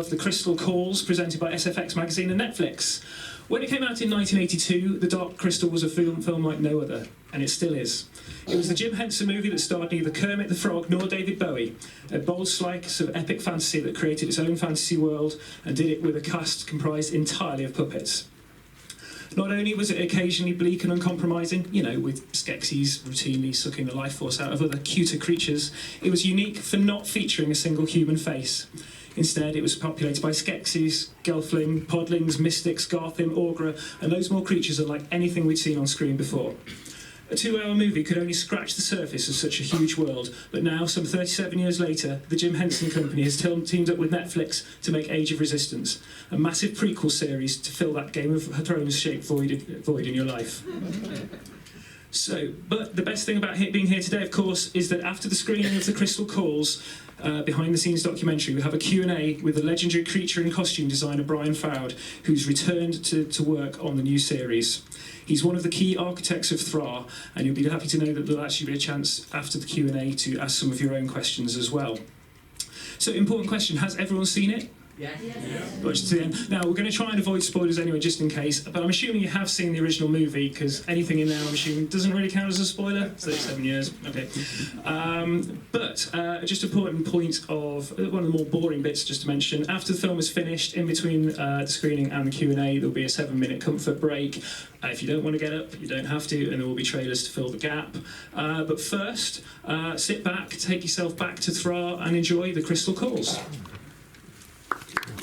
of The Crystal Calls, presented by SFX Magazine and Netflix. When it came out in 1982, The Dark Crystal was a film like no other, and it still is. It was the Jim Henson movie that starred neither Kermit the Frog nor David Bowie, a bold slice of epic fantasy that created its own fantasy world and did it with a cast comprised entirely of puppets. Not only was it occasionally bleak and uncompromising, with Skeksis routinely sucking the life force out of other cuter creatures, it was unique for not featuring a single human face. Instead, it was populated by Skeksis, Gelfling, Podlings, Mystics, Garthim, Aughra, and loads more creatures unlike anything we'd seen on screen before. A 2-hour movie could only scratch the surface of such a huge world, but now, some 37 years later, the Jim Henson Company has teamed up with Netflix to make Age of Resistance, a massive prequel series to fill that Game of Thrones-shaped void in your life. But the best thing about being here today, of course, is that after the screening of The Crystal Calls, behind-the-scenes documentary, we have a Q&A with the legendary creature and costume designer Brian Froud, who's returned to work on the new series. He's one of the key architects of Thra, and you'll be happy to know that there'll actually be a chance after the Q&A to ask some of your own questions as well. So, important question, has everyone seen it? Yes. Watch to the end. Now, we're going to try and avoid spoilers anyway, just in case, but I'm assuming you have seen the original movie, because anything in there, I'm assuming, doesn't really count as a spoiler. 37 years, okay. But just an important point of one of the more boring bits just to mention, after the film is finished, in between the screening and the Q&A, there'll be a 7-minute comfort break. If you don't want to get up, you don't have to, and there will be trailers to fill the gap. But first, sit back, take yourself back to Thra, and enjoy The Crystal Calls.